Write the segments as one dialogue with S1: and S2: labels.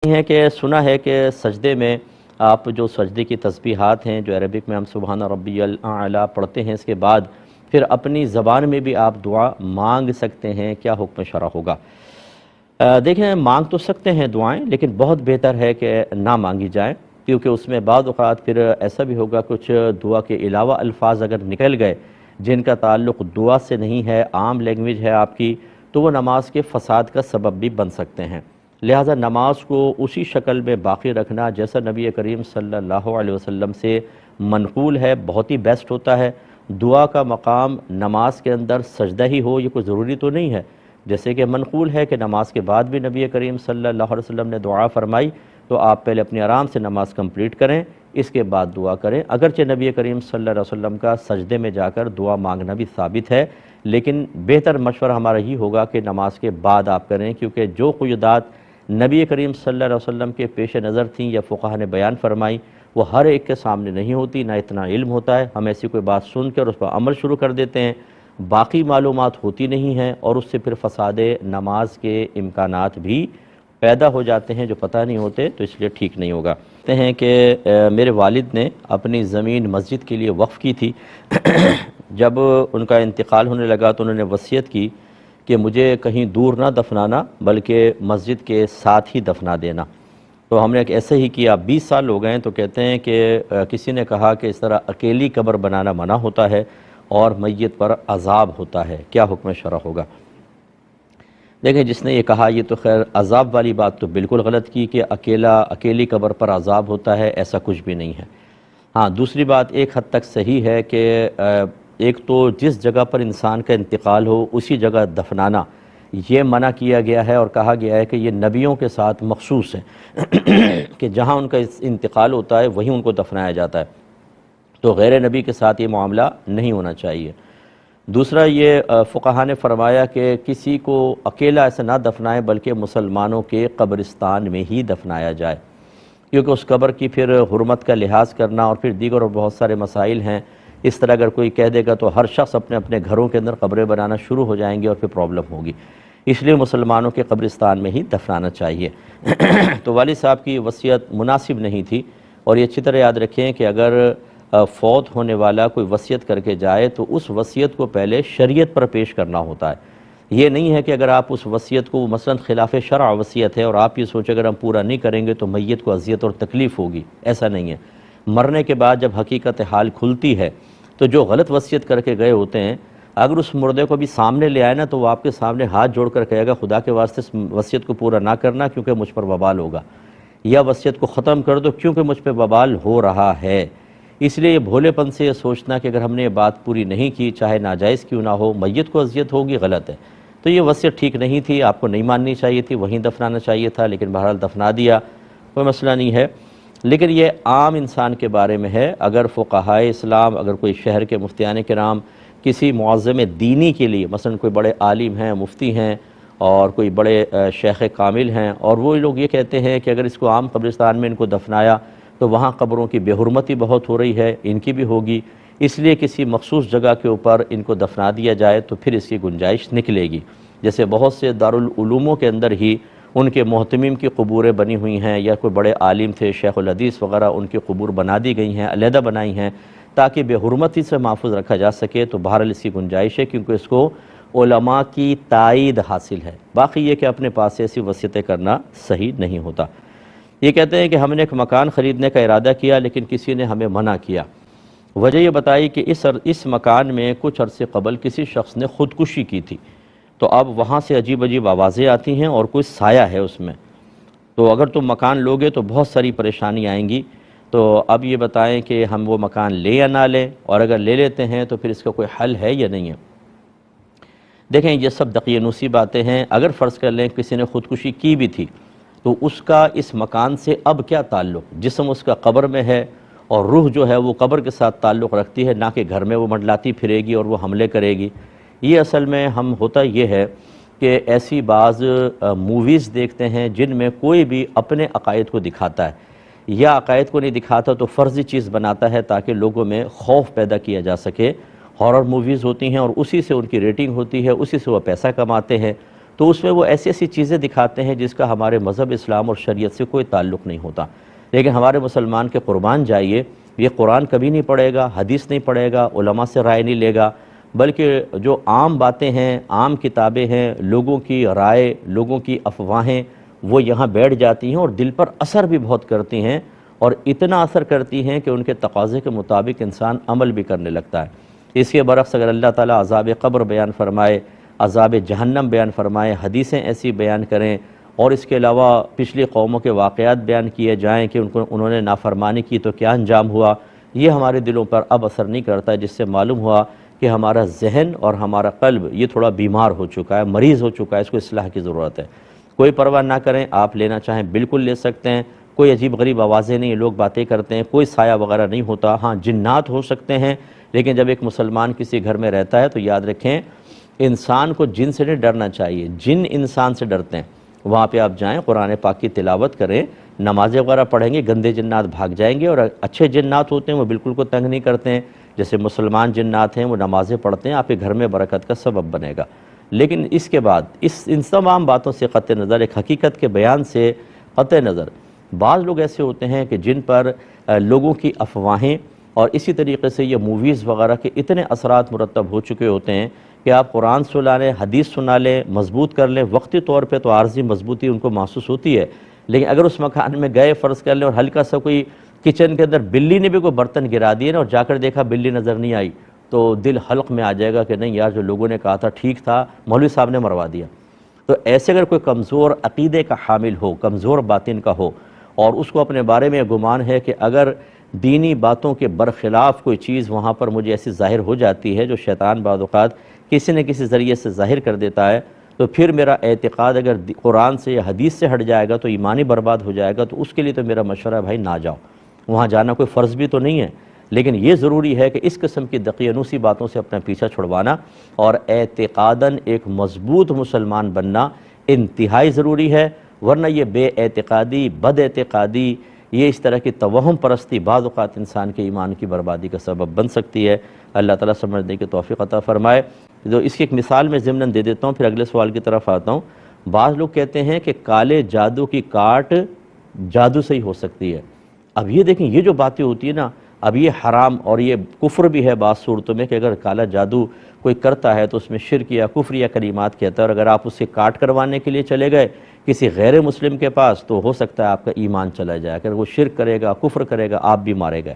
S1: ہیں کہ سنا ہے کہ سجدے میں آپ جو سجدے کی تسبیحات ہیں جو عربک میں ہم سبحان ربی الاعلیٰ پڑھتے ہیں، اس کے بعد پھر اپنی زبان میں بھی آپ دعا مانگ سکتے ہیں، کیا حکم شرع ہوگا؟ دیکھیں، مانگ تو سکتے ہیں دعائیں، لیکن بہت بہتر ہے کہ نہ مانگی جائیں، کیونکہ اس میں بعض اوقات پھر ایسا بھی ہوگا کچھ دعا کے علاوہ الفاظ اگر نکل گئے جن کا تعلق دعا سے نہیں ہے، عام لینگویج ہے آپ کی، تو وہ نماز کے فساد کا سبب بھی بن سکتے ہیں۔ لہٰذا نماز کو اسی شکل میں باقی رکھنا جیسا نبی کریم صلی اللہ علیہ وسلم سے منقول ہے بہت ہی بیسٹ ہوتا ہے۔ دعا کا مقام نماز کے اندر سجدہ ہی ہو، یہ کوئی ضروری تو نہیں ہے، جیسے کہ منقول ہے کہ نماز کے بعد بھی نبی کریم صلی اللہ علیہ وسلم نے دعا فرمائی تو آپ پہلے اپنی آرام سے نماز کمپلیٹ کریں، اس کے بعد دعا کریں۔ اگرچہ نبی کریم صلی اللہ علیہ وسلم کا سجدے میں جا کر دعا مانگنا بھی ثابت ہے، لیکن بہتر مشورہ ہمارا یہ ہوگا کہ نماز کے بعد آپ کریں، کیونکہ جو قیودات نبی کریم صلی اللہ علیہ وسلم کے پیش نظر تھیں یا فقہا نے بیان فرمائی، وہ ہر ایک کے سامنے نہیں ہوتی، نہ اتنا علم ہوتا ہے۔ ہم ایسی کوئی بات سن کر اس پر عمل شروع کر دیتے ہیں، باقی معلومات ہوتی نہیں ہیں، اور اس سے پھر فساد نماز کے امکانات بھی پیدا ہو جاتے ہیں جو پتہ نہیں ہوتے، تو اس لیے ٹھیک نہیں ہوگا۔ کہتے ہیں کہ میرے والد نے اپنی زمین مسجد کے لیے وقف کی تھی، جب ان کا انتقال ہونے لگا تو انہوں نے وصیت کی کہ مجھے کہیں دور نہ دفنانا بلکہ مسجد کے ساتھ ہی دفنا دینا۔ تو ہم نے ایسے ہی کیا، 20 سال ہو گئے ہیں۔ تو کہتے ہیں کہ کسی نے کہا کہ اس طرح اکیلی قبر بنانا منع ہوتا ہے اور میت پر عذاب ہوتا ہے، کیا حکم شرع ہوگا؟ دیکھیں، جس نے یہ کہا یہ تو خیر عذاب والی بات تو بالکل غلط کی کہ اکیلی قبر پر عذاب ہوتا ہے، ایسا کچھ بھی نہیں ہے۔ ہاں، دوسری بات ایک حد تک صحیح ہے کہ ایک تو جس جگہ پر انسان کا انتقال ہو اسی جگہ دفنانا یہ منع کیا گیا ہے، اور کہا گیا ہے کہ یہ نبیوں کے ساتھ مخصوص ہے کہ جہاں ان کا انتقال ہوتا ہے وہیں ان کو دفنایا جاتا ہے، تو غیر نبی کے ساتھ یہ معاملہ نہیں ہونا چاہیے۔ دوسرا یہ فقہا نے فرمایا کہ کسی کو اکیلا ایسا نہ دفنائے بلکہ مسلمانوں کے قبرستان میں ہی دفنایا جائے، کیونکہ اس قبر کی پھر حرمت کا لحاظ کرنا اور پھر دیگر اور بہت سارے مسائل ہیں۔ اس طرح اگر کوئی کہہ دے گا تو ہر شخص اپنے اپنے گھروں کے اندر قبریں بنانا شروع ہو جائیں گے اور پھر پرابلم ہوگی، اس لیے مسلمانوں کے قبرستان میں ہی دفنانا چاہیے۔ تو والد صاحب کی وصیت مناسب نہیں تھی، اور یہ اچھی طرح یاد رکھیں کہ اگر فوت ہونے والا کوئی وصیت کر کے جائے تو اس وصیت کو پہلے شریعت پر پیش کرنا ہوتا ہے۔ یہ نہیں ہے کہ اگر آپ اس وصیت کو مثلا خلاف شرع وصیت ہے اور آپ یہ سوچیں اگر ہم پورا نہیں کریں گے تو میت کو اذیت اور تکلیف ہوگی، ایسا نہیں ہے۔ مرنے کے بعد جب حقیقت حال کھلتی ہے تو جو غلط وصیت کر کے گئے ہوتے ہیں، اگر اس مردے کو بھی سامنے لے آئے نا تو وہ آپ کے سامنے ہاتھ جوڑ کر کہے گا خدا کے واسطے اس وصیت کو پورا نہ کرنا کیونکہ مجھ پر وبال ہوگا، یا وصیت کو ختم کر دو کیونکہ مجھ پہ وبال ہو رہا ہے۔ اس لیے یہ بھولے پن سے یہ سوچنا کہ اگر ہم نے یہ بات پوری نہیں کی چاہے ناجائز کیوں نہ ہو میت کو اذیت ہوگی، غلط ہے۔ تو یہ وصیت ٹھیک نہیں تھی، آپ کو نہیں ماننی چاہیے تھی، وہیں دفنانا چاہیے تھا، لیکن بہرحال دفنا دیا، کوئی مسئلہ نہیں ہے۔ لیکن یہ عام انسان کے بارے میں ہے۔ اگر فقہائے اسلام، اگر کوئی شہر کے مفتیان کرام کسی معظم دینی کے لیے، مثلا کوئی بڑے عالم ہیں، مفتی ہیں، اور کوئی بڑے شیخ کامل ہیں، اور وہ لوگ یہ کہتے ہیں کہ اگر اس کو عام قبرستان میں ان کو دفنایا تو وہاں قبروں کی بے حرمتی بہت ہو رہی ہے، ان کی بھی ہوگی، اس لیے کسی مخصوص جگہ کے اوپر ان کو دفنا دیا جائے تو پھر اس کی گنجائش نکلے گی۔ جیسے بہت سے دارالعلوموں کے اندر ہی ان کے محتمم کی قبوریں بنی ہوئی ہیں، یا کوئی بڑے عالم تھے شیخ الحدیث وغیرہ، ان کی قبور بنا دی گئی ہیں، علیحدہ بنائی ہیں تاکہ بے حرمتی سے محفوظ رکھا جا سکے۔ تو بہرحال اس کی گنجائش ہے، کیونکہ اس کو علماء کی تائید حاصل ہے۔ باقی یہ کہ اپنے پاس ایسی وصیتیں کرنا صحیح نہیں ہوتا۔ یہ کہتے ہیں کہ ہم نے ایک مکان خریدنے کا ارادہ کیا لیکن کسی نے ہمیں منع کیا، وجہ یہ بتائی کہ اس مکان میں کچھ عرصے قبل کسی شخص نے خودکشی کی تھی، تو اب وہاں سے عجیب عجیب آوازیں آتی ہیں اور کوئی سایہ ہے اس میں، تو اگر تم مکان لوگے تو بہت ساری پریشانی آئیں گی، تو اب یہ بتائیں کہ ہم وہ مکان لیں یا نہ لیں، اور اگر لے لیتے ہیں تو پھر اس کا کوئی حل ہے یا نہیں ہے۔ دیکھیں، یہ سب دقیانوسی باتیں ہیں۔ اگر فرض کر لیں کسی نے خودکشی کی بھی تھی تو اس کا اس مکان سے اب کیا تعلق؟ جسم اس کا قبر میں ہے اور روح جو ہے وہ قبر کے ساتھ تعلق رکھتی ہے، نہ کہ گھر میں وہ منڈلاتی پھرے گی اور وہ حملے کرے گی۔ یہ اصل میں ہم ہوتا یہ ہے کہ ایسی بعض موویز دیکھتے ہیں جن میں کوئی بھی اپنے عقائد کو دکھاتا ہے، یا عقائد کو نہیں دکھاتا تو فرضی چیز بناتا ہے تاکہ لوگوں میں خوف پیدا کیا جا سکے۔ ہارر موویز ہوتی ہیں اور اسی سے ان کی ریٹنگ ہوتی ہے، اسی سے وہ پیسہ کماتے ہیں۔ تو اس میں وہ ایسی ایسی چیزیں دکھاتے ہیں جس کا ہمارے مذہب اسلام اور شریعت سے کوئی تعلق نہیں ہوتا۔ لیکن ہمارے مسلمان کے قربان جائیے، یہ قرآن کبھی نہیں پڑھے گا، حدیث نہیں پڑھے گا، علماء سے رائے نہیں لے گا، بلکہ جو عام باتیں ہیں، عام کتابیں ہیں، لوگوں کی رائے، لوگوں کی افواہیں، وہ یہاں بیٹھ جاتی ہیں اور دل پر اثر بھی بہت کرتی ہیں، اور اتنا اثر کرتی ہیں کہ ان کے تقاضے کے مطابق انسان عمل بھی کرنے لگتا ہے۔ اس کے برعکس اگر اللہ تعالیٰ عذاب قبر بیان فرمائے، عذاب جہنم بیان فرمائے، حدیثیں ایسی بیان کریں، اور اس کے علاوہ پچھلی قوموں کے واقعات بیان کیے جائیں کہ انہوں نے نافرمانی کی تو کیا انجام ہوا، یہ ہمارے دلوں پر اب اثر نہیں کرتا ہے، جس سے معلوم ہوا کہ ہمارا ذہن اور ہمارا قلب یہ تھوڑا بیمار ہو چکا ہے، مریض ہو چکا ہے، اس کو اصلاح کی ضرورت ہے۔ کوئی پرواہ نہ کریں، آپ لینا چاہیں بالکل لے سکتے ہیں، کوئی عجیب غریب آوازیں نہیں، لوگ باتیں کرتے ہیں، کوئی سایہ وغیرہ نہیں ہوتا، ہاں جنات ہو سکتے ہیں، لیکن جب ایک مسلمان کسی گھر میں رہتا ہے تو یاد رکھیں انسان کو جن سے نہیں ڈرنا چاہیے، جن انسان سے ڈرتے ہیں۔ وہاں پہ آپ جائیں، قرآن پاک کی تلاوت کریں، نمازیں وغیرہ پڑھیں گے، گندے جنات بھاگ جائیں گے، اور اچھے جنات ہوتے ہیں وہ بالکل کو تنگ نہیں کرتے ہیں، جیسے مسلمان جنات ہیں وہ نمازیں پڑھتے ہیں، آپ کے گھر میں برکت کا سبب بنے گا۔ لیکن اس کے بعد ان تمام باتوں سے قطع نظر، ایک حقیقت کے بیان سے قطع نظر، بعض لوگ ایسے ہوتے ہیں کہ جن پر لوگوں کی افواہیں اور اسی طریقے سے یہ موویز وغیرہ کے اتنے اثرات مرتب ہو چکے ہوتے ہیں کہ آپ قرآن سنا لیں، حدیث سنا لیں، مضبوط کر لیں، وقتی طور پہ تو عارضی مضبوطی ان کو محسوس ہوتی ہے، لیکن اگر اس مکان میں گئے فرض کر لیں اور ہلکا سا کوئی کچن کے اندر بلی نے بھی کوئی برتن گرا دیے نا اور جا کر دیکھا بلی نظر نہیں آئی، تو دل حلق میں آ جائے گا کہ نہیں یار جو لوگوں نے کہا تھا ٹھیک تھا، مولوی صاحب نے مروا دیا۔ تو ایسے اگر کوئی کمزور عقیدے کا حامل ہو، کمزور باطن کا ہو، اور اس کو اپنے بارے میں گمان ہے کہ اگر دینی باتوں کے برخلاف کوئی چیز وہاں پر مجھے ایسی ظاہر ہو جاتی ہے جو شیطان بعض اوقات کسی نہ کسی ذریعے سے ظاہر کر دیتا ہے، تو پھر میرا اعتقاد اگر قرآن سے یا حدیث سے ہٹ جائے گا تو ایمانی برباد ہو جائے گا، تو اس کے لیے تو میرا مشورہ ہے بھائی نہ جاؤ، وہاں جانا کوئی فرض بھی تو نہیں ہے، لیکن یہ ضروری ہے کہ اس قسم کی دقیانوسی باتوں سے اپنا پیچھا چھڑوانا اور اعتقاداً ایک مضبوط مسلمان بننا انتہائی ضروری ہے، ورنہ یہ بے اعتقادی، بد اعتقادی، یہ اس طرح کی توہم پرستی بعض اوقات انسان کے ایمان کی بربادی کا سبب بن سکتی ہے۔ اللہ تعالیٰ سمجھنے کی توفیق عطا فرمائے۔ تو اس کی ایک مثال میں ضمناً دے دیتا ہوں، پھر اگلے سوال کی طرف آتا ہوں۔ بعض لوگ کہتے ہیں کہ کالے جادو کی کاٹ جادو سے ہی ہو سکتی ہے۔ اب یہ دیکھیں، یہ جو باتیں ہوتی ہیں نا، اب یہ حرام اور یہ کفر بھی ہے بعض صورتوں میں کہ اگر کالا جادو کوئی کرتا ہے تو اس میں شرک یا کفر یا کلمات کہتا ہے، اور اگر آپ اسے کاٹ کروانے کے لیے چلے گئے کسی غیر مسلم کے پاس تو ہو سکتا ہے آپ کا ایمان چلا جائے، اگر وہ شرک کرے گا، کفر کرے گا، آپ بھی مارے گئے۔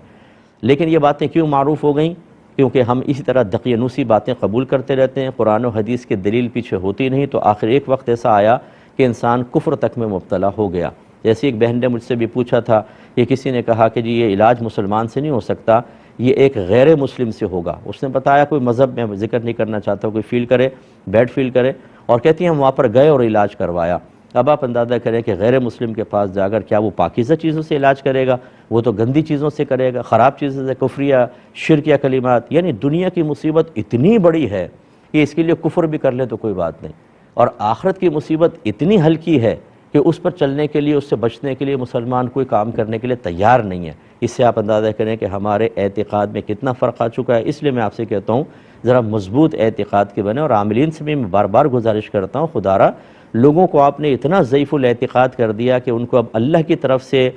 S1: لیکن یہ باتیں کیوں معروف ہو گئیں؟ کیونکہ ہم اسی طرح دقیانوسی باتیں قبول کرتے رہتے ہیں، قرآن و حدیث کی دلیل پیچھے ہوتی نہیں، تو آخر ایک وقت ایسا آیا کہ انسان کفر تک میں مبتلا ہو گیا۔ جیسے ایک بہن نے مجھ سے بھی پوچھا تھا کہ کسی نے کہا کہ جی یہ علاج مسلمان سے نہیں ہو سکتا، یہ ایک غیر مسلم سے ہوگا۔ اس نے بتایا، کوئی مذہب میں ذکر نہیں کرنا چاہتا، کوئی فیل کرے، بیڈ فیل کرے، اور کہتی ہیں ہم وہاں پر گئے اور علاج کروایا۔ اب آپ اندازہ کریں کہ غیر مسلم کے پاس جا کر کیا وہ پاکیزہ چیزوں سے علاج کرے گا؟ وہ تو گندی چیزوں سے کرے گا، خراب چیزوں سے، کفریہ، شرک یا کلمات۔ یعنی دنیا کی مصیبت اتنی بڑی ہے کہ اس کے لیے کفر بھی کر لے تو کوئی بات نہیں، اور آخرت کی مصیبت اتنی ہلکی ہے کہ اس پر چلنے کے لیے، اس سے بچنے کے لیے مسلمان کوئی کام کرنے کے لیے تیار نہیں ہے۔ اس سے آپ اندازہ کریں کہ ہمارے اعتقاد میں کتنا فرق آ چکا ہے۔ اس لیے میں آپ سے کہتا ہوں ذرا مضبوط اعتقاد کے بنے، اور عاملین سے بھی میں بار بار گزارش کرتا ہوں، خدا را لوگوں کو آپ نے اتنا ضعیف الاعتقاد کر دیا کہ ان کو اب اللہ کی طرف سے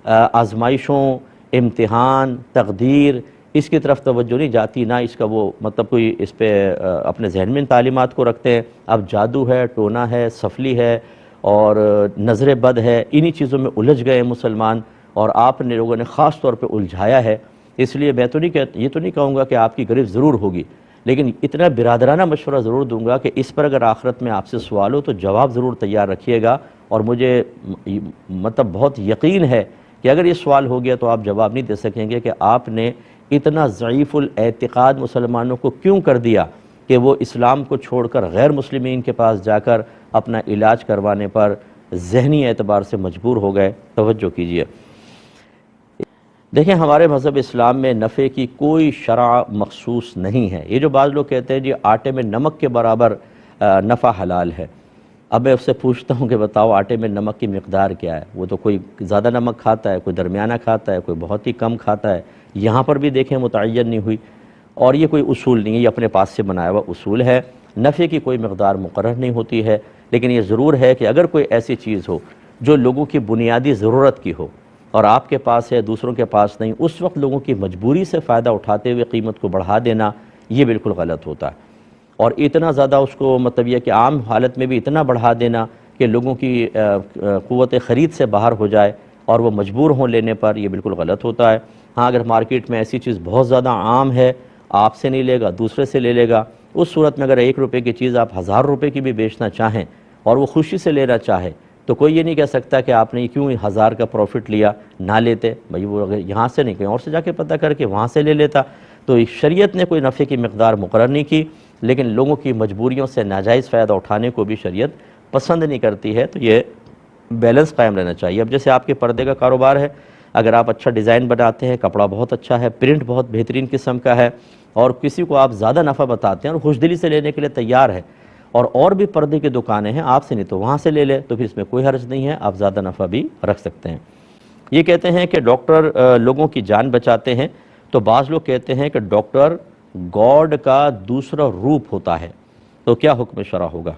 S1: آزمائشوں، امتحان، تقدیر، اس کی طرف توجہ نہیں جاتی، نہ اس کا وہ مطلب کوئی اس پہ اپنے ذہن میں ان تعلیمات کو رکھتے ہیں۔ اب جادو ہے، ٹونا ہے، سفلی ہے اور نظر بد ہے، انہی چیزوں میں الجھ گئے مسلمان، اور آپ نے لوگوں نے خاص طور پہ الجھایا ہے۔ اس لیے میں تو یہ تو نہیں کہوں گا کہ آپ کی گرفت ضرور ہوگی، لیکن اتنا برادرانہ مشورہ ضرور دوں گا کہ اس پر اگر آخرت میں آپ سے سوال ہو تو جواب ضرور تیار رکھیے گا، اور مجھے مطلب بہت یقین ہے کہ اگر یہ سوال ہو گیا تو آپ جواب نہیں دے سکیں گے کہ آپ نے اتنا ضعیف الاعتقاد مسلمانوں کو کیوں کر دیا کہ وہ اسلام کو چھوڑ کر غیر مسلمین کے پاس جا کر اپنا علاج کروانے پر ذہنی اعتبار سے مجبور ہو گئے۔ توجہ کیجیے، دیکھیں ہمارے مذہب اسلام میں نفع کی کوئی شرع مخصوص نہیں ہے۔ یہ جو بعض لوگ کہتے ہیں جی آٹے میں نمک کے برابر نفع حلال ہے، اب میں اس سے پوچھتا ہوں کہ بتاؤ آٹے میں نمک کی مقدار کیا ہے؟ وہ تو کوئی زیادہ نمک کھاتا ہے، کوئی درمیانہ کھاتا ہے، کوئی بہت ہی کم کھاتا ہے، یہاں پر بھی دیکھیں متعین نہیں ہوئی، اور یہ کوئی اصول نہیں ہے، یہ اپنے پاس سے بنایا ہوا اصول ہے۔ نفع کی کوئی مقدار مقرر نہیں ہوتی ہے، لیکن یہ ضرور ہے کہ اگر کوئی ایسی چیز ہو جو لوگوں کی بنیادی ضرورت کی ہو اور آپ کے پاس ہے دوسروں کے پاس نہیں، اس وقت لوگوں کی مجبوری سے فائدہ اٹھاتے ہوئے قیمت کو بڑھا دینا یہ بالکل غلط ہوتا ہے۔ اور اتنا زیادہ اس کو مطلب یہ کہ عام حالت میں بھی اتنا بڑھا دینا کہ لوگوں کی قوت خرید سے باہر ہو جائے اور وہ مجبور ہوں لینے پر، یہ بالکل غلط ہوتا ہے۔ ہاں اگر مارکیٹ میں ایسی چیز بہت زیادہ عام ہے، آپ سے نہیں لے گا دوسرے سے لے لے گا، اس صورت میں اگر 1 روپے کی چیز آپ 1000 روپے کی بھی بیچنا چاہیں اور وہ خوشی سے لینا چاہے تو کوئی یہ نہیں کہہ سکتا کہ آپ نے کیوں 1000 کا پروفٹ لیا، نہ لیتے بھائی، وہ اگر یہاں سے نہیں کہیں اور سے جا کے پتہ کر کے وہاں سے لے لیتا۔ تو شریعت نے کوئی نفع کی مقدار مقرر نہیں کی، لیکن لوگوں کی مجبوریوں سے ناجائز فائدہ اٹھانے کو بھی شریعت پسند نہیں کرتی ہے، تو یہ بیلنس قائم رہنا چاہیے۔ اب جیسے آپ کے پردے کا کاروبار ہے، اگر آپ اچھا ڈیزائن بناتے ہیں، کپڑا بہت اچھا ہے، پرنٹ بہت بہترین قسم کا ہے اور کسی کو آپ زیادہ نفع بتاتے ہیں اور خوش دلی سے لینے کے لیے تیار ہے، اور بھی پردے کی دکانیں ہیں آپ سے نہیں تو وہاں سے لے لے، تو پھر اس میں کوئی حرج نہیں ہے، آپ زیادہ نفع بھی رکھ سکتے ہیں۔ یہ کہتے ہیں کہ ڈاکٹر لوگوں کی جان بچاتے ہیں، تو بعض لوگ کہتے ہیں کہ ڈاکٹر گاڈ کا دوسرا روپ ہوتا ہے، تو کیا حکم شرع ہوگا؟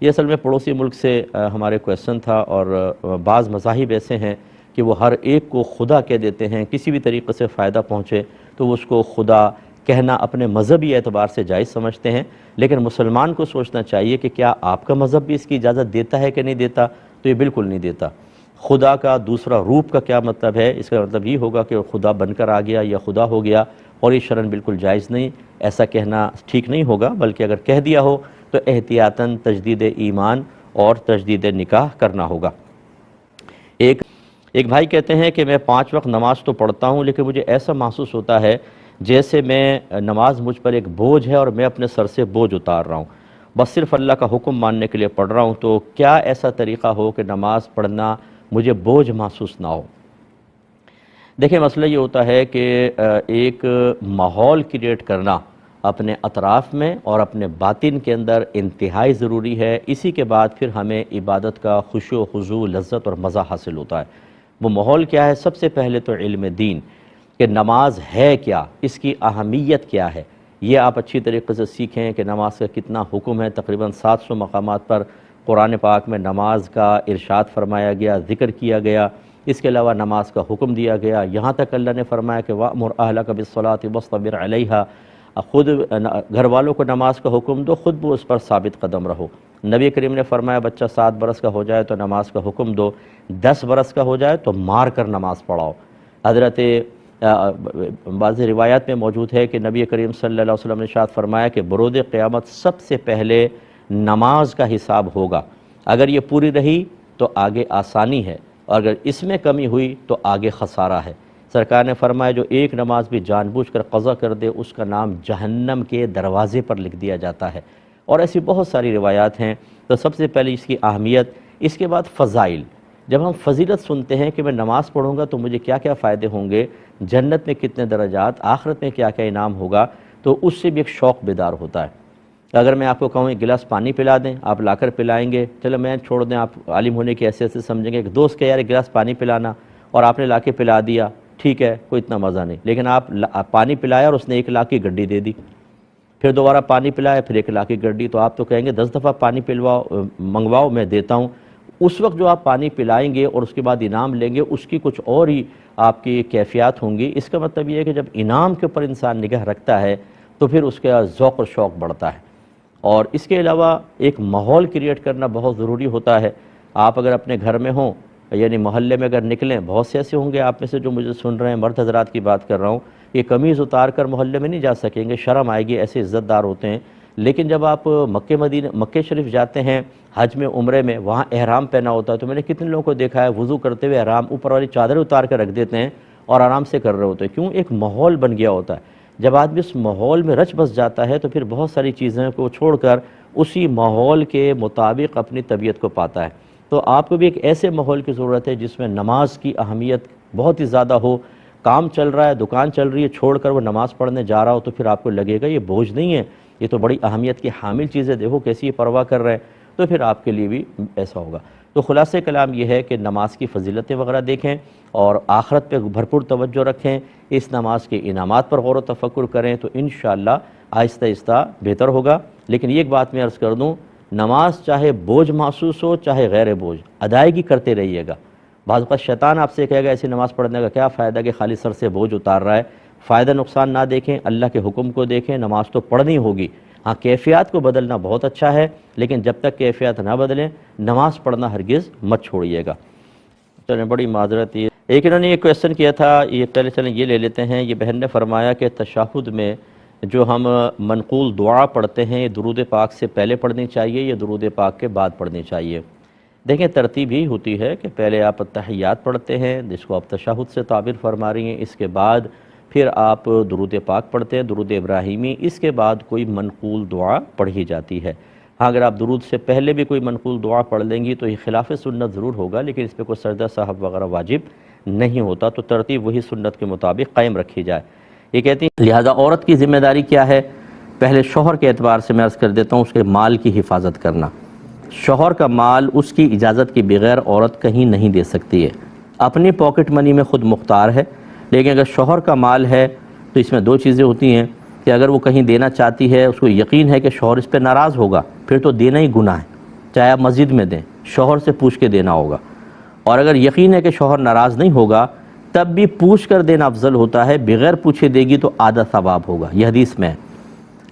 S1: یہ اصل میں پڑوسی ملک سے ہمارے کویسچن تھا، اور بعض مذاہب ایسے ہیں کہ وہ ہر ایک کو خدا کہہ دیتے ہیں، کسی بھی طریقے سے فائدہ پہنچے تو وہ اس کو خدا کہنا اپنے مذہبی اعتبار سے جائز سمجھتے ہیں، لیکن مسلمان کو سوچنا چاہیے کہ کیا آپ کا مذہب بھی اس کی اجازت دیتا ہے کہ نہیں دیتا؟ تو یہ بالکل نہیں دیتا۔ خدا کا دوسرا روپ کا کیا مطلب ہے؟ اس کا مطلب یہ ہوگا کہ وہ خدا بن کر آ گیا یا خدا ہو گیا، اور یہ شرعاً بالکل جائز نہیں، ایسا کہنا ٹھیک نہیں ہوگا، بلکہ اگر کہہ دیا ہو تو احتیاطاً تجدید ایمان اور تجدید نکاح کرنا ہوگا۔ ایک بھائی کہتے ہیں کہ میں 5 وقت نماز تو پڑھتا ہوں، لیکن مجھے ایسا محسوس ہوتا ہے جیسے میں نماز مجھ پر ایک بوجھ ہے اور میں اپنے سر سے بوجھ اتار رہا ہوں، بس صرف اللہ کا حکم ماننے کے لیے پڑھ رہا ہوں، تو کیا ایسا طریقہ ہو کہ نماز پڑھنا مجھے بوجھ محسوس نہ ہو؟ دیکھیں مسئلہ یہ ہوتا ہے کہ ایک ماحول کریٹ کرنا اپنے اطراف میں اور اپنے باطن کے اندر انتہائی ضروری ہے، اسی کے بعد پھر ہمیں عبادت کا خشوع و خضوع، لذت اور مزہ حاصل ہوتا ہے۔ وہ ماحول کیا ہے؟ سب سے پہلے تو علم دین، کہ نماز ہے کیا، اس کی اہمیت کیا ہے، یہ آپ اچھی طریقے سے سیکھیں کہ نماز کا کتنا حکم ہے۔ تقریباً 700 مقامات پر قرآن پاک میں نماز کا ارشاد فرمایا گیا، ذکر کیا گیا، اس کے علاوہ نماز کا حکم دیا گیا، یہاں تک اللہ نے فرمایا کہ وَأْمُرْ أَهْلَكَ بِالصَّلَاةِ وَاصْطَبِرْ عَلَيْهَا، خود گھر والوں کو نماز کا حکم دو، خود بھی اس پر ثابت قدم رہو۔ نبی کریم نے فرمایا بچہ 7 برس کا ہو جائے تو نماز کا حکم دو، 10 برس کا ہو جائے تو مار کر نماز پڑھاؤ۔ حضرت بعض روایات میں موجود ہے کہ نبی کریم صلی اللہ علیہ وسلم نے ارشاد فرمایا کہ برود قیامت سب سے پہلے نماز کا حساب ہوگا، اگر یہ پوری رہی تو آگے آسانی ہے، اور اگر اس میں کمی ہوئی تو آگے خسارہ ہے۔ سرکار نے فرمایا جو ایک نماز بھی جان بوجھ کر قضا کر دے اس کا نام جہنم کے دروازے پر لکھ دیا جاتا ہے، اور ایسی بہت ساری روایات ہیں۔ تو سب سے پہلے اس کی اہمیت، اس کے بعد فضائل۔ جب ہم فضیلت سنتے ہیں کہ میں نماز پڑھوں گا تو مجھے کیا کیا فائدے ہوں گے، جنت میں کتنے درجات، آخرت میں کیا کیا انعام ہوگا، تو اس سے بھی ایک شوق بیدار ہوتا ہے۔ اگر میں آپ کو کہوں ایک گلاس پانی پلا دیں، آپ لا کر پلائیں گے، چلو میں چھوڑ دیں، آپ عالم ہونے کی حیثیت سے سمجھیں گے، ایک دوست کہ یار ایک گلاس پانی پلانا، اور آپ نے لا کے پلا دیا، ٹھیک ہے کوئی اتنا مزہ نہیں، لیکن آپ پانی پلایا اور اس نے 1 لاکھ کی گڈی دے دی، پھر دوبارہ پانی پلایا، پھر 1 لاکھ کی گڈی، تو آپ تو کہیں گے 10 دفعہ پانی منگواؤ میں دیتا ہوں۔ اس وقت جو آپ پانی پلائیں گے اور اس کے بعد انعام لیں گے، اس کی کچھ اور ہی آپ کی کیفیات ہوں گی۔ اس کا مطلب یہ ہے کہ جب انعام کے اوپر انسان نگاہ رکھتا ہے تو پھر اس کا ذوق و شوق بڑھتا ہے۔ اور اس کے علاوہ ایک ماحول کریٹ کرنا بہت ضروری ہوتا ہے۔ آپ اگر اپنے گھر میں ہوں، یعنی محلے میں اگر نکلیں، بہت سے ایسے ہوں گے آپ میں سے جو مجھے سن رہے ہیں، مرد حضرات کی بات کر رہا ہوں، یہ قمیض اتار کر محلے میں نہیں جا سکیں گے، شرم آئے گی، ایسے عزت دار ہوتے ہیں۔ لیکن جب آپ مکہ شریف جاتے ہیں حج میں، عمرے میں، وہاں احرام پہنا ہوتا ہے، تو میں نے کتنے لوگوں کو دیکھا ہے وضو کرتے ہوئے احرام اوپر والی چادر اتار کر رکھ دیتے ہیں اور آرام سے کر رہے ہوتے ہیں۔ کیوں؟ ایک ماحول بن گیا ہوتا ہے۔ جب آدمی اس ماحول میں رچ بس جاتا ہے تو پھر بہت ساری چیزیں کو چھوڑ کر اسی ماحول کے مطابق اپنی طبیعت کو پاتا ہے۔ تو آپ کو بھی ایک ایسے ماحول کی ضرورت ہے جس میں نماز کی اہمیت بہت ہی زیادہ ہو۔ کام چل رہا ہے، دکان چل رہی ہے، چھوڑ کر وہ نماز پڑھنے جا رہا ہو تو پھر آپ کو لگے گا یہ بوجھ نہیں ہے، یہ تو بڑی اہمیت کی حامل چیزیں، دیکھو کیسی یہ پرواہ کر رہے ہیں، تو پھر آپ کے لیے بھی ایسا ہوگا۔ تو خلاصہ کلام یہ ہے کہ نماز کی فضیلتیں وغیرہ دیکھیں اور آخرت پہ بھرپور توجہ رکھیں، اس نماز کے انعامات پر غور و تفکر کریں، تو انشاءاللہ آہستہ آہستہ بہتر ہوگا۔ لیکن یہ ایک بات میں عرض کر دوں نماز چاہے بوجھ محسوس ہو چاہے غیر بوجھ، ادائیگی کرتے رہیے گا۔ بعض اوقات شیطان آپ سے کہے گا ایسی نماز پڑھنے کا کیا فائدہ کہ خالی سر سے بوجھ اتار رہا ہے، فائدہ نقصان نہ دیکھیں، اللہ کے حکم کو دیکھیں، نماز تو پڑھنی ہوگی۔ ہاں کیفیات کو بدلنا بہت اچھا ہے، لیکن جب تک کیفیات نہ بدلیں نماز پڑھنا ہرگز مت چھوڑیے گا۔ چلیں بڑی معذرت ہے، ایک انہوں نے یہ کویسچن کیا تھا، یہ پہلے چلیں یہ لے لیتے ہیں۔ یہ بہن نے فرمایا کہ تشہد میں جو ہم منقول دعا پڑھتے ہیں یہ درود پاک سے پہلے پڑھنی چاہیے یا درود پاک کے بعد پڑھنی چاہیے؟ دیکھیں ترتیب ہی ہوتی ہے کہ پہلے آپ تحیات پڑھتے ہیں جس کو آپ تشہد سے تعبیر فرما رہی ہیں، اس کے بعد پھر آپ درود پاک پڑھتے ہیں، درود ابراہیمی، اس کے بعد کوئی منقول دعا پڑھی جاتی ہے۔ ہاں اگر آپ درود سے پہلے بھی کوئی منقول دعا پڑھ لیں گی تو یہ خلاف سنت ضرور ہوگا، لیکن اس پہ کوئی سجدہ صاحب وغیرہ واجب نہیں ہوتا، تو ترتیب وہی سنت کے مطابق قائم رکھی جائے۔ یہ کہتی ہیں لہذا عورت کی ذمہ داری کیا ہے؟ پہلے شوہر کے اعتبار سے میں عرض کر دیتا ہوں، اس کے مال کی حفاظت کرنا۔ شوہر کا مال اس کی اجازت کے بغیر عورت کہیں نہیں دے سکتی ہے، اپنی پاکٹ منی میں خود مختار ہے، لیکن اگر شوہر کا مال ہے تو اس میں دو چیزیں ہوتی ہیں کہ اگر وہ کہیں دینا چاہتی ہے، اس کو یقین ہے کہ شوہر اس پہ ناراض ہوگا، پھر تو دینا ہی گناہ ہے، چاہے آپ مسجد میں دیں، شوہر سے پوچھ کے دینا ہوگا۔ اور اگر یقین ہے کہ شوہر ناراض نہیں ہوگا تب بھی پوچھ کر دینا افضل ہوتا ہے، بغیر پوچھے دے گی تو آدھا ثواب ہوگا، یہ حدیث میں ہے۔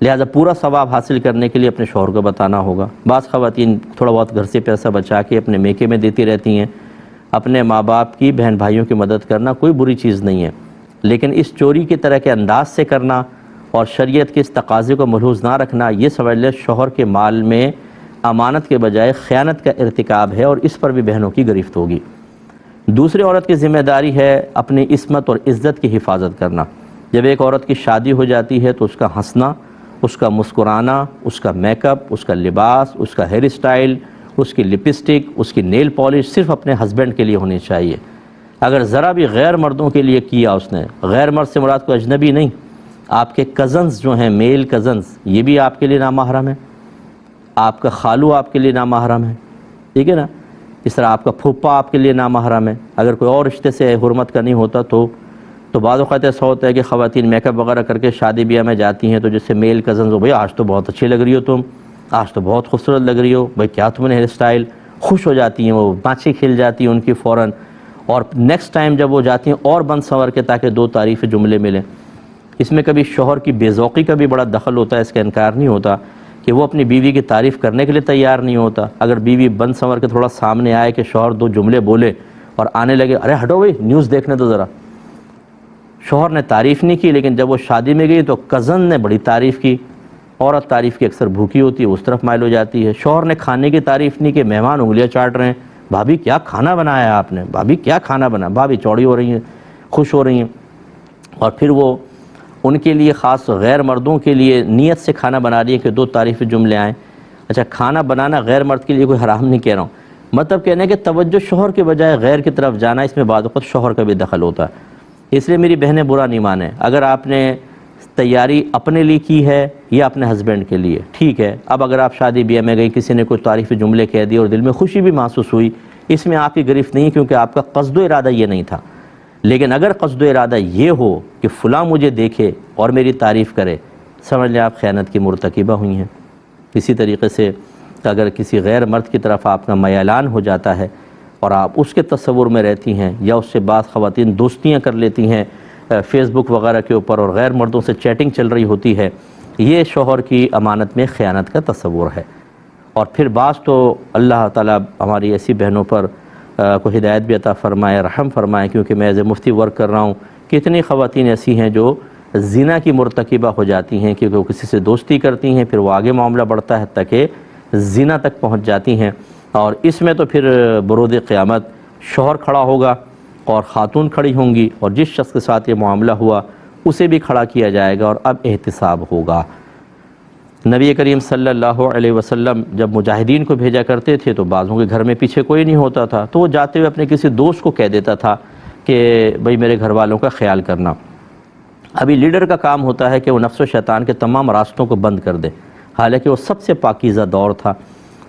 S1: لہذا پورا ثواب حاصل کرنے کے لیے اپنے شوہر کو بتانا ہوگا۔ بعض خواتین تھوڑا بہت گھر سے پیسہ بچا کے اپنے میکے میں دیتی رہتی ہیں، اپنے ماں باپ کی بہن بھائیوں کی مدد کرنا کوئی بری چیز نہیں ہے، لیکن اس چوری کی طرح کے انداز سے کرنا اور شریعت کے اس تقاضے کو ملحوظ نہ رکھنا، یہ سمجھ لیں شوہر کے مال میں امانت کے بجائے خیانت کا ارتکاب ہے، اور اس پر بھی بہنوں کی گرفت ہوگی۔ دوسری عورت کی ذمہ داری ہے اپنی عصمت اور عزت کی حفاظت کرنا۔ جب ایک عورت کی شادی ہو جاتی ہے تو اس کا ہنسنا، اس کا مسکرانا، اس کا میک اپ، اس کا لباس، اس کا ہیئر اسٹائل، اس کی لپسٹک، اس کی نیل پالش صرف اپنے ہسبینڈ کے لیے ہونی چاہیے۔ اگر ذرا بھی غیر مردوں کے لیے کیا اس نے، غیر مرد سے مراد کو اجنبی نہیں، آپ کے کزنز جو ہیں میل کزنز، یہ بھی آپ کے لیے نامحرم ہے، آپ کا خالو آپ کے لیے نامحرم ہے، ٹھیک ہے نا؟ اس طرح آپ کا پھوپھا آپ کے لیے نامحرم ہے۔ اگر کوئی اور رشتے سے حرمت کا نہیں ہوتا تو بعض اوقات ایسا ہوتا ہے کہ خواتین میک اپ وغیرہ کر کے شادی بیاہ میں جاتی ہیں تو جیسے میل کزنز ہو، بھائی آج تو بہت اچھی لگ رہی ہو تم، آج تو بہت خوبصورت لگ رہی ہو، بھائی کیا تم نے ہیئر اسٹائل، خوش ہو جاتی ہیں، وہ بانچیں کھل جاتی ہیں ان کی فوراً، اور نیکسٹ ٹائم جب وہ جاتی ہیں اور بند سنور کے تاکہ دو تعریف جملے ملیں۔ اس میں کبھی شوہر کی بے ذوقی کا بھی بڑا دخل ہوتا ہے، اس کا انکار نہیں ہوتا کہ وہ اپنی بیوی کی تعریف کرنے کے لیے تیار نہیں ہوتا۔ اگر بیوی بند سنور کے تھوڑا سامنے آئے کہ شوہر دو جملے بولے اور آنے لگے، ارے ہٹو بھائی نیوز دیکھنے دو ذرا، شوہر نے تعریف نہیں کی، لیکن جب وہ شادی میں گئی تو کزن نے بڑی تعریف کی۔ عورت تعریف کی اکثر بھوکی ہوتی ہے، اس طرف مائل ہو جاتی ہے۔ شوہر نے کھانے کی تعریف نہیں کہ مہمان انگلیاں چاٹ رہے ہیں، بھابھی کیا کھانا بنایا ہے آپ نے، بھابھی کیا کھانا بنا، بھابھی چوڑی ہو رہی ہیں، خوش ہو رہی ہیں، اور پھر وہ ان کے لیے خاص غیر مردوں کے لیے نیت سے کھانا بنا رہی ہے کہ دو تعریفی جملے آئیں۔ اچھا کھانا بنانا غیر مرد کے لیے کوئی حرام نہیں کہہ رہا ہوں، مطلب کہنے کہ توجہ شوہر کے بجائے غیر کی طرف جانا، اس میں بعض وقت شوہر کا بھی دخل ہوتا ہے۔ اس لیے میری بہنیں برا نہیں مانیں، اگر آپ نے تیاری اپنے لیے کی ہے یا اپنے ہسبینڈ کے لیے ٹھیک ہے، اب اگر آپ شادی بیاہ میں گئی، کسی نے کوئی تعریفی جملے کہہ دیے اور دل میں خوشی بھی محسوس ہوئی، اس میں آپ کی گرفت نہیں، کیونکہ آپ کا قصد و ارادہ یہ نہیں تھا۔ لیکن اگر قصد و ارادہ یہ ہو کہ فلاں مجھے دیکھے اور میری تعریف کرے، سمجھ لیں آپ خیانت کی مرتکبہ ہوئی ہیں۔ اسی طریقے سے اگر کسی غیر مرد کی طرف آپ کا میلان ہو جاتا ہے اور آپ اس کے تصور میں رہتی ہیں، یا اس سے بعض خواتین دوستیاں کر لیتی ہیں فیس بک وغیرہ کے اوپر اور غیر مردوں سے چیٹنگ چل رہی ہوتی ہے، یہ شوہر کی امانت میں خیانت کا تصور ہے۔ اور پھر بعض تو اللہ تعالیٰ ہماری ایسی بہنوں پر کو ہدایت بھی عطا فرمائے، رحم فرمائے، کیونکہ میں ایز اے مفتی ورک کر رہا ہوں، کتنی خواتین ایسی ہیں جو زنا کی مرتکبہ ہو جاتی ہیں، کیونکہ وہ کسی سے دوستی کرتی ہیں، پھر وہ آگے معاملہ بڑھتا ہے تاکہ زنا تک پہنچ جاتی ہیں، اور اس میں تو پھر برود قیامت شوہر کھڑا ہوگا اور خاتون کھڑی ہوں گی، اور جس شخص کے ساتھ یہ معاملہ ہوا اسے بھی کھڑا کیا جائے گا، اور اب احتساب ہوگا۔ نبی کریم صلی اللہ علیہ وسلم جب مجاہدین کو بھیجا کرتے تھے تو بعضوں کے گھر میں پیچھے کوئی نہیں ہوتا تھا، تو وہ جاتے ہوئے اپنے کسی دوست کو کہہ دیتا تھا کہ بھئی میرے گھر والوں کا خیال کرنا۔ ابھی لیڈر کا کام ہوتا ہے کہ وہ نفس و شیطان کے تمام راستوں کو بند کر دے، حالانکہ وہ سب سے پاکیزہ دور تھا۔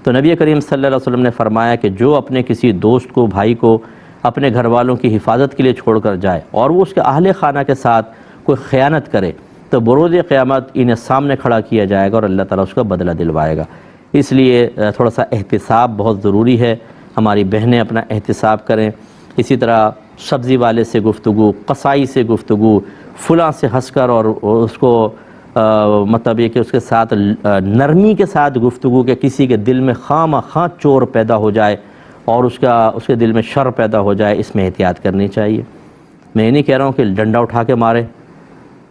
S1: تو نبی کریم صلی اللہ علیہ وسلم نے فرمایا کہ جو اپنے کسی دوست کو، بھائی کو اپنے گھر والوں کی حفاظت کے لیے چھوڑ کر جائے اور وہ اس کے اہل خانہ کے ساتھ کوئی خیانت کرے، تو بروز قیامت انہیں سامنے کھڑا کیا جائے گا اور اللہ تعالیٰ اس کا بدلہ دلوائے گا۔ اس لیے تھوڑا سا احتساب بہت ضروری ہے، ہماری بہنیں اپنا احتساب کریں۔ اسی طرح سبزی والے سے گفتگو، قصائی سے گفتگو، فلاں سے ہنس کر اور اس کو مطلب یہ کہ اس کے ساتھ نرمی کے ساتھ گفتگو کہ کسی کے دل میں خواہ چور پیدا ہو جائے اور اس کے دل میں شر پیدا ہو جائے، اس میں احتیاط کرنی چاہیے۔ میں نہیں کہہ رہا ہوں کہ ڈنڈا اٹھا کے مارے،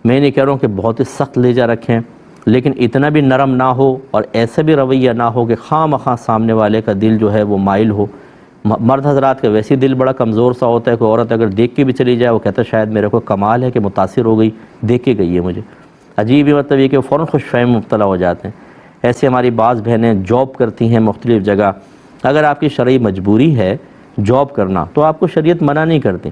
S1: میں نہیں کہہ رہا ہوں کہ بہت ہی سخت لہجہ رکھیں، لیکن اتنا بھی نرم نہ ہو اور ایسا بھی رویہ نہ ہو کہ خواہ سامنے والے کا دل جو ہے وہ مائل ہو۔ مرد حضرات کا ویسے دل بڑا کمزور سا ہوتا ہے، کوئی عورت اگر دیکھ کے بھی چلی جائے وہ کہتا ہے شاید میرے کو کمال ہے کہ متاثر ہو گئی، دیکھ کے گئی ہے مجھے، عجیب ہی مطلب یہ کہ فوراً خوش فہم مبتلا ہو جاتے ہیں۔ ایسے ہماری بعض بہنیں جاب کرتی ہیں مختلف جگہ، اگر آپ کی شرعی مجبوری ہے جاب کرنا تو آپ کو شریعت منع نہیں کرتی،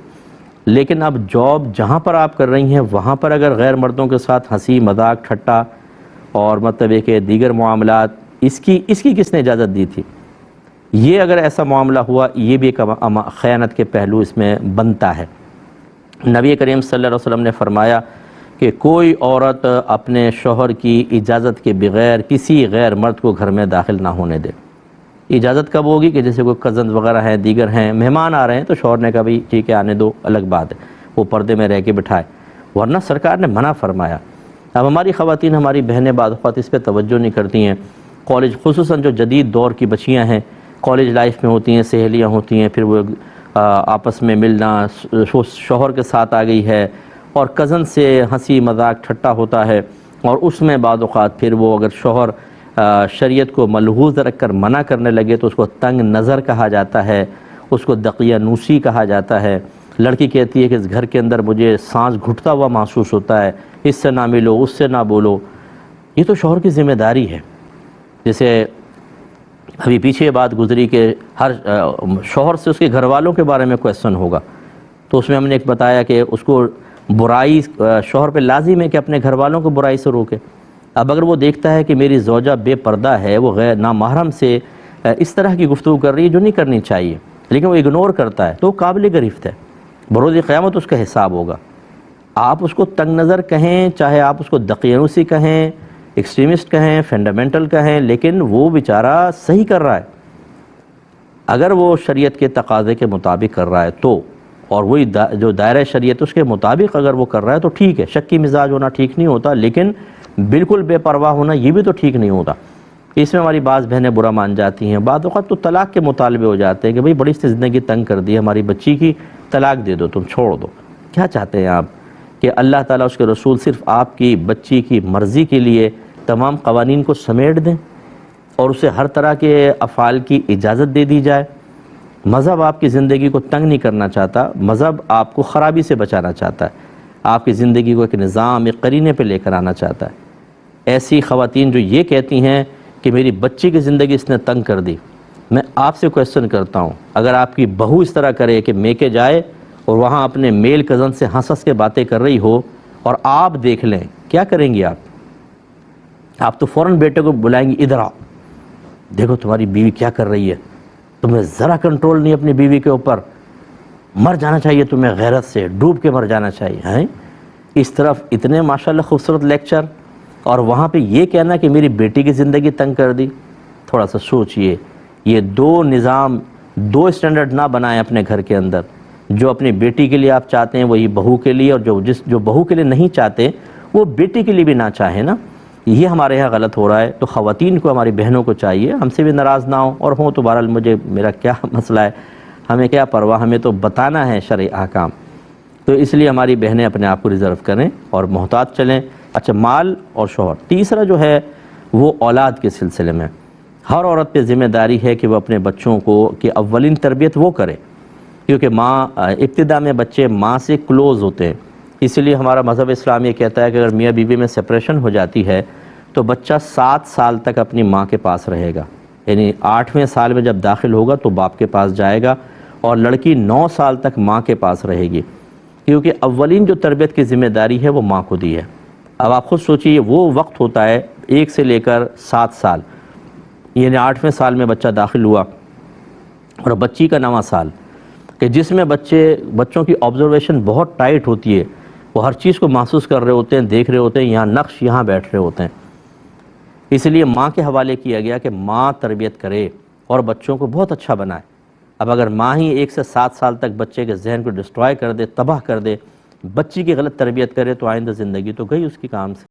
S1: لیکن اب جاب جہاں پر آپ کر رہی ہیں وہاں پر اگر غیر مردوں کے ساتھ ہنسی مذاق ٹھٹا اور مطلب یہ کہ دیگر معاملات، اس کی کس نے اجازت دی تھی؟ یہ اگر ایسا معاملہ ہوا، یہ بھی ایک خیانت کے پہلو اس میں بنتا ہے۔ نبی کریم صلی اللہ علیہ وسلم نے فرمایا کہ کوئی عورت اپنے شوہر کی اجازت کے بغیر کسی غیر مرد کو گھر میں داخل نہ ہونے دے۔ اجازت کب ہوگی کہ جیسے کوئی کزنز وغیرہ ہیں، دیگر ہیں، مہمان آ رہے ہیں تو شوہر نے کہا بھائی ٹھیک ہے آنے دو، الگ بات ہے، وہ پردے میں رہ کے بٹھائے، ورنہ سرکار نے منع فرمایا۔ اب ہماری خواتین، ہماری بہنیں بعض اوقات اس پہ توجہ نہیں کرتی ہیں۔ کالج، خصوصاً جو جدید دور کی بچیاں ہیں، کالج لائف میں ہوتی ہیں، سہیلیاں ہوتی ہیں، پھر وہ آپس میں ملنا، شوہر کے ساتھ آ گئی ہے اور کزن سے ہنسی مذاق ٹھٹا ہوتا ہے، اور اس میں بعض اوقات پھر وہ اگر شوہر شریعت کو ملحوظ رکھ کر منع کرنے لگے تو اس کو تنگ نظر کہا جاتا ہے، اس کو دقیانوسی کہا جاتا ہے۔ لڑکی کہتی ہے کہ اس گھر کے اندر مجھے سانس گھٹتا ہوا محسوس ہوتا ہے، اس سے نہ ملو، اس سے نہ بولو۔ یہ تو شوہر کی ذمہ داری ہے۔ جیسے ابھی پیچھے یہ بات گزری کہ ہر شوہر سے اس کے گھر والوں کے بارے میں کویسچن ہوگا، تو اس میں ہم نے ایک بتایا کہ اس کو برائی، شوہر پہ لازم ہے کہ اپنے گھر والوں کو برائی سے روکے۔ اب اگر وہ دیکھتا ہے کہ میری زوجہ بے پردہ ہے، وہ غیر نامحرم سے اس طرح کی گفتگو کر رہی ہے جو نہیں کرنی چاہیے، لیکن وہ اگنور کرتا ہے، تو وہ قابل گرفت ہے، بروز قیامت اس کا حساب ہوگا۔ آپ اس کو تنگ نظر کہیں، چاہے آپ اس کو دقیانوسی کہیں، ایکسٹریمسٹ کہیں، فنڈامنٹل کہیں، لیکن وہ بیچارہ صحیح کر رہا ہے۔ اگر وہ شریعت کے تقاضے کے مطابق کر رہا ہے تو، اور وہی جو دائرہ شریعت اس کے مطابق اگر وہ کر رہا ہے تو ٹھیک ہے۔ شکی مزاج ہونا ٹھیک نہیں ہوتا، لیکن بالکل بے پرواہ ہونا یہ بھی تو ٹھیک نہیں ہوتا۔ اس میں ہماری بعض بہنیں برا مان جاتی ہیں، بعض اوقات تو طلاق کے مطالبے ہو جاتے ہیں کہ بھئی بڑی سی زندگی تنگ کر دی، ہماری بچی کی طلاق دے دو، تم چھوڑ دو۔ کیا چاہتے ہیں آپ کہ اللہ تعالیٰ اس کے رسول صرف آپ کی بچی کی مرضی کے لیے تمام قوانین کو سمیٹ دیں اور اسے ہر طرح کے افعال کی اجازت دے دی جائے؟ مذہب آپ کی زندگی کو تنگ نہیں کرنا چاہتا، مذہب آپ کو خرابی سے بچانا چاہتا ہے، آپ کی زندگی کو ایک نظام، ایک قرینے پہ لے کر آنا چاہتا ہے۔ ایسی خواتین جو یہ کہتی ہیں کہ میری بچی کی زندگی اس نے تنگ کر دی، میں آپ سے کویسچن کرتا ہوں، اگر آپ کی بہو اس طرح کرے کہ میکے جائے اور وہاں اپنے میل کزن سے ہنس کے باتیں کر رہی ہو اور آپ دیکھ لیں، کیا کریں گی آپ تو فوراً بیٹے کو بلائیں گی، ادھر آؤ، دیکھو تمہاری بیوی کیا کر رہی ہے، تمہیں ذرا کنٹرول نہیں اپنی بیوی کے اوپر، مر جانا چاہیے تمہیں، غیرت سے ڈوب کے مر جانا چاہیے ہیں۔ اس طرف اتنے ماشاءاللہ خوبصورت لیکچر، اور وہاں پہ یہ کہنا کہ میری بیٹی کی زندگی تنگ کر دی۔ تھوڑا سا سوچئے، یہ دو نظام، دو اسٹینڈرڈ نہ بنائیں اپنے گھر کے اندر۔ جو اپنی بیٹی کے لیے آپ چاہتے ہیں وہی بہو کے لیے، اور جو بہو کے لیے نہیں چاہتے وہ بیٹی کے لیے بھی نہ چاہیں نا، یہ ہمارے یہاں غلط ہو رہا ہے۔ تو خواتین کو، ہماری بہنوں کو چاہیے ہم سے بھی ناراض نہ ہوں، اور ہوں تو بہرحال میرا کیا مسئلہ ہے، ہمیں کیا پرواہ، ہمیں تو بتانا ہے شرعی احکام۔ تو اس لیے ہماری بہنیں اپنے آپ کو ریزرو کریں اور محتاط چلیں۔ اچھا، مال اور شوہر، تیسرا جو ہے وہ اولاد کے سلسلے میں ہر عورت پہ ذمہ داری ہے کہ وہ اپنے بچوں کو کہ اولین تربیت وہ کرے، کیونکہ ماں، ابتدا میں بچے ماں سے کلوز ہوتے ہیں، اسی لیے ہمارا مذہب اسلام یہ کہتا ہے کہ اگر میاں بیوی میں سپریشن ہو جاتی ہے تو بچہ 7 سال تک اپنی ماں کے پاس رہے گا، یعنی 8ویں سال میں جب داخل ہوگا تو باپ کے پاس جائے گا، اور لڑکی 9 سال تک ماں کے پاس رہے گی، کیونکہ اولین جو تربیت کی ذمہ داری ہے وہ ماں کو دی ہے۔ اب آپ خود سوچئے، وہ وقت ہوتا ہے 1 سے لے کر 7 سال، یعنی 8ویں سال میں بچہ داخل ہوا اور بچی کا 9واں سال، کہ جس میں بچوں کی آبزرویشن بہت ٹائٹ ہوتی ہے، وہ ہر چیز کو محسوس کر رہے ہوتے ہیں، دیکھ رہے ہوتے ہیں، یہاں نقش یہاں بیٹھ رہے ہوتے ہیں۔ اس لیے ماں کے حوالے کیا گیا کہ ماں تربیت کرے اور بچوں کو بہت اچھا بنائے۔ اب اگر ماں ہی 1 سے 7 سال تک بچے کے ذہن کو ڈسٹرائے کر دے، تباہ کر دے، بچی کی غلط تربیت کرے، تو آئندہ زندگی تو گئی اس کی کام سے۔